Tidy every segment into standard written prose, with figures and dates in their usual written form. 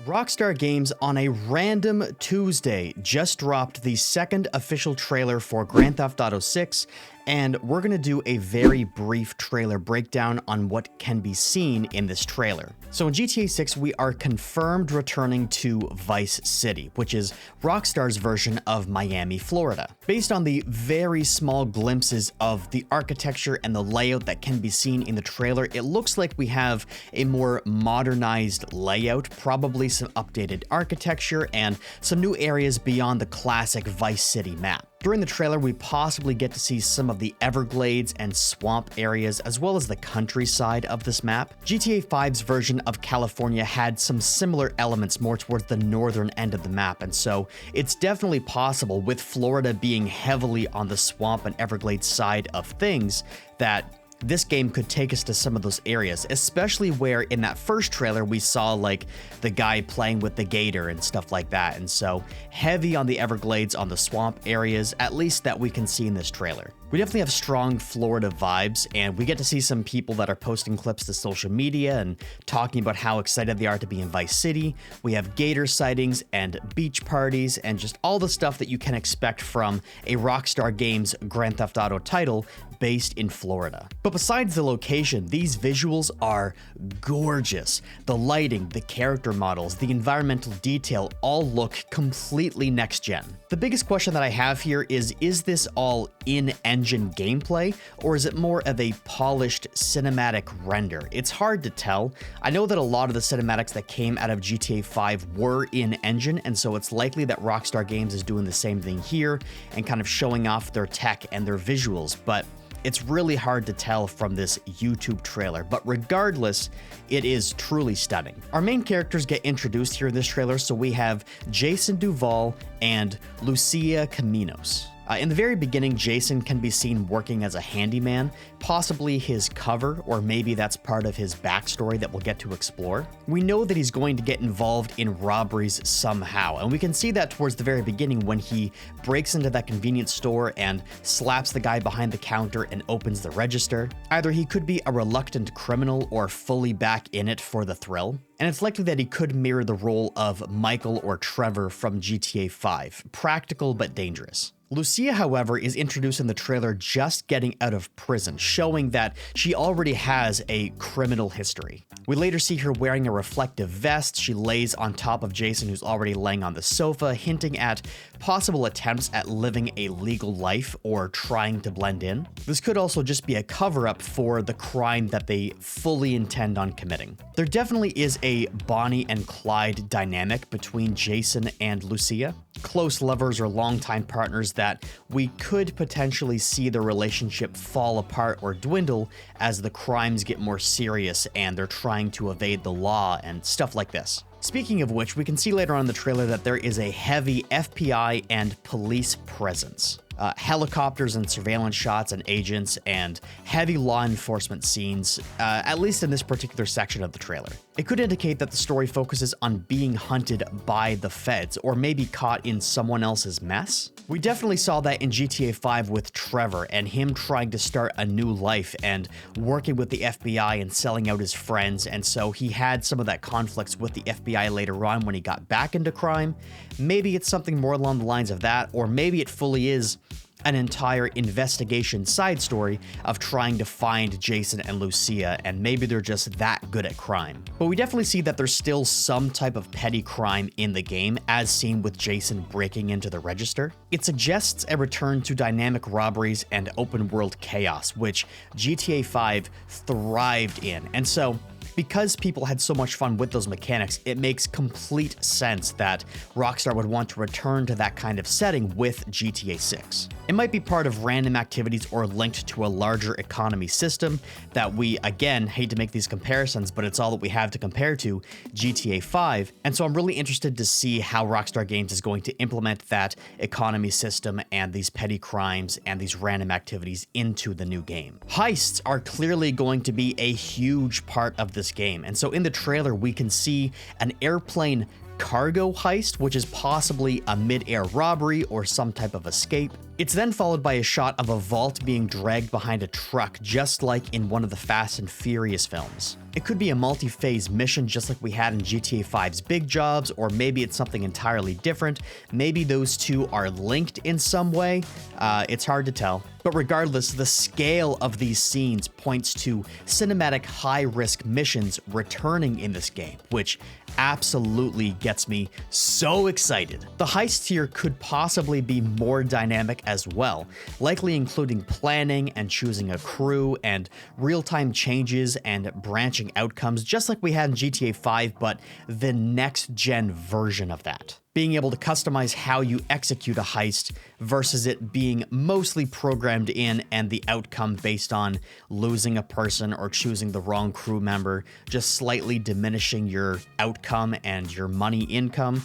Rockstar Games on a random Tuesday just dropped the second official trailer for Grand Theft Auto 6, and we're going to do a very brief trailer breakdown on what can be seen in this trailer. So in GTA 6, we are confirmed returning to Vice City, which is Rockstar's version of Miami, Florida. Based on the very small glimpses of the architecture and the layout that can be seen in the trailer, it looks like we have a more modernized layout, probably some updated architecture, and some new areas beyond the classic Vice City map. During the trailer, we possibly get to see some of the Everglades and swamp areas, as well as the countryside of this map. GTA 5's version of California had some similar elements more towards the northern end of the map, and so it's definitely possible, with Florida being heavily on the swamp and Everglades side of things, that this game could take us to some of those areas, especially where in that first trailer we saw like the guy playing with the gator and stuff like that. And so heavy on the Everglades, on the swamp areas, at least that we can see in this trailer. We definitely have strong Florida vibes, and we get to see some people that are posting clips to social media and talking about how excited they are to be in Vice City. We have gator sightings and beach parties and just all the stuff that you can expect from a Rockstar Games Grand Theft Auto title based in Florida. But besides the location, these visuals are gorgeous. The lighting, the character models, the environmental detail all look completely next gen. The biggest question that I have here is this all in-engine gameplay, or is it more of a polished cinematic render? It's hard to tell. I know that a lot of the cinematics that came out of GTA 5 were in-engine, and so it's likely that Rockstar Games is doing the same thing here and kind of showing off their tech and their visuals, but it's really hard to tell from this YouTube trailer, but regardless, it is truly stunning. Our main characters get introduced here in this trailer, so we have Jason Duval and Lucia Caminos. In the very beginning, Jason can be seen working as a handyman, possibly his cover, or maybe that's part of his backstory that we'll get to explore. We know that he's going to get involved in robberies somehow, and we can see that towards the very beginning when he breaks into that convenience store and slaps the guy behind the counter and opens the register. Either he could be a reluctant criminal or fully back in it for the thrill. And it's likely that he could mirror the role of Michael or Trevor from GTA 5, practical but dangerous. Lucia, however, is introduced in the trailer just getting out of prison, showing that she already has a criminal history. We later see her wearing a reflective vest. She lays on top of Jason, who's already laying on the sofa, hinting at possible attempts at living a legal life or trying to blend in. This could also just be a cover-up for the crime that they fully intend on committing. There definitely is a Bonnie and Clyde dynamic between Jason and Lucia. Close lovers or longtime partners that we could potentially see their relationship fall apart or dwindle as the crimes get more serious and they're trying to evade the law and stuff like this. Speaking of which, we can see later on in the trailer that there is a heavy FBI and police presence. Helicopters and surveillance shots and agents and heavy law enforcement scenes, at least in this particular section of the trailer. It could indicate that the story focuses on being hunted by the feds or maybe caught in someone else's mess. We definitely saw that in GTA 5 with Trevor and him trying to start a new life and working with the FBI and selling out his friends, and so he had some of that conflicts with the FBI later on when he got back into crime. Maybe it's something more along the lines of that, or maybe it fully is an entire investigation side story of trying to find Jason and Lucia, and maybe they're just that good at crime. But we definitely see that there's still some type of petty crime in the game, as seen with Jason breaking into the register. It suggests a return to dynamic robberies and open world chaos, which GTA 5 thrived in, and so because people had so much fun with those mechanics, it makes complete sense that Rockstar would want to return to that kind of setting with GTA 6. It might be part of random activities or linked to a larger economy system that we, again, hate to make these comparisons, but it's all that we have to compare to GTA 5, and so I'm really interested to see how Rockstar Games is going to implement that economy system and these petty crimes and these random activities into the new game. Heists are clearly going to be a huge part of this game, and so in the trailer we can see an airplane cargo heist, which is possibly a mid-air robbery or some type of escape. It's then followed by a shot of a vault being dragged behind a truck, just like in one of the Fast and Furious films. It could be a multi-phase mission just like we had in GTA 5's Big Jobs, or maybe it's something entirely different. Maybe those two are linked in some way. It's hard to tell. But regardless, the scale of these scenes points to cinematic high-risk missions returning in this game, which absolutely gets me so excited. The heist here could possibly be more dynamic as well, likely including planning and choosing a crew and real-time changes and branching outcomes, just like we had in GTA 5, but the next-gen version of that. Being able to customize how you execute a heist versus it being mostly programmed in and the outcome based on losing a person or choosing the wrong crew member, just slightly diminishing your outcome and your money income.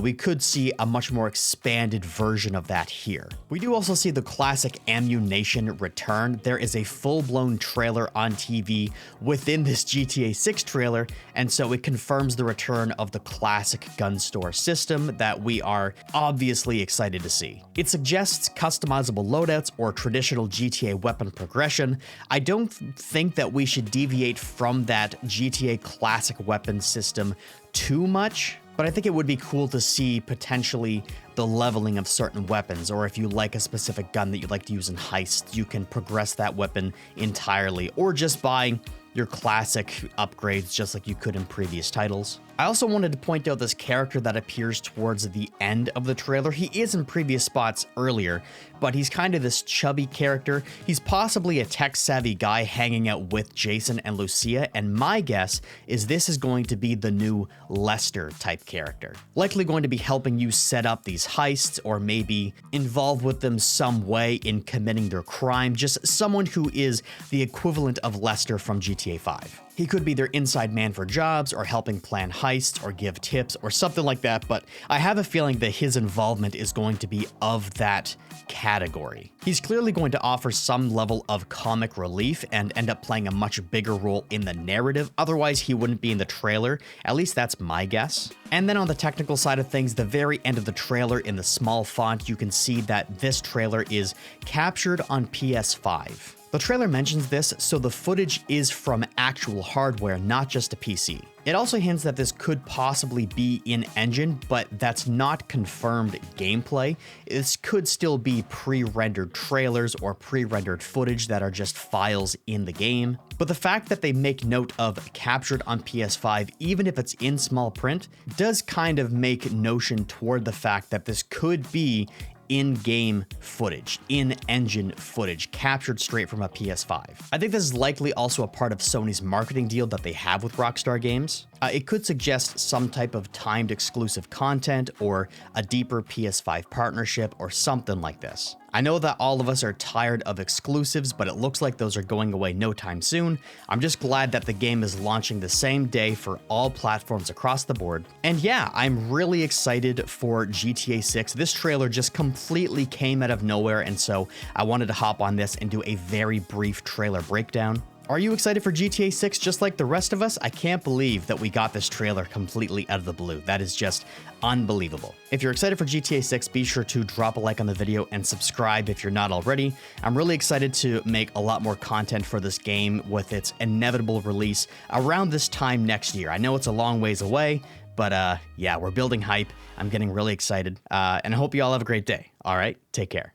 We could see a much more expanded version of that here. We do also see the classic ammunition return. There is a full-blown trailer on TV within this GTA 6 trailer, and so it confirms the return of the classic gun store system that we are obviously excited to see. It suggests customizable loadouts or traditional GTA weapon progression. I don't think that we should deviate from that GTA classic weapon system too much, but I think it would be cool to see potentially the leveling of certain weapons, or if you like a specific gun that you'd like to use in heists, you can progress that weapon entirely, or just buy your classic upgrades just like you could in previous titles. I also wanted to point out this character that appears towards the end of the trailer. He is in previous spots earlier, but he's kind of this chubby character. He's possibly a tech-savvy guy hanging out with Jason and Lucia, and my guess is this is going to be the new Lester type character. Likely going to be helping you set up these heists, or maybe involved with them some way in committing their crime. Just someone who is the equivalent of Lester from GTA 5. He could be their inside man for jobs, or helping plan heists, or give tips, or something like that, but I have a feeling that his involvement is going to be of that category. He's clearly going to offer some level of comic relief and end up playing a much bigger role in the narrative, otherwise he wouldn't be in the trailer, at least that's my guess. And then on the technical side of things, the very end of the trailer in the small font, you can see that this trailer is captured on PS5. The trailer mentions this, so the footage is from actual hardware, not just a PC. It also hints that this could possibly be in-engine, but that's not confirmed gameplay. This could still be pre-rendered trailers or pre-rendered footage that are just files in the game. But the fact that they make note of captured on PS5, even if it's in small print, does kind of make notion toward the fact that this could be in-game footage, in-engine footage, captured straight from a PS5. I think this is likely also a part of Sony's marketing deal that they have with Rockstar Games. It could suggest some type of timed exclusive content or a deeper PS5 partnership or something like this. I know that all of us are tired of exclusives, but it looks like those are going away no time soon. I'm just glad that the game is launching the same day for all platforms across the board. And yeah, I'm really excited for GTA 6. This trailer just completely came out of nowhere, and so I wanted to hop on this and do a very brief trailer breakdown. Are you excited for GTA 6 just like the rest of us? I can't believe that we got this trailer completely out of the blue. That is just unbelievable. If you're excited for GTA 6, be sure to drop a like on the video and subscribe if you're not already. I'm really excited to make a lot more content for this game with its inevitable release around this time next year. I know it's a long ways away, but yeah, we're building hype. I'm getting really excited, and I hope you all have a great day. All right, take care.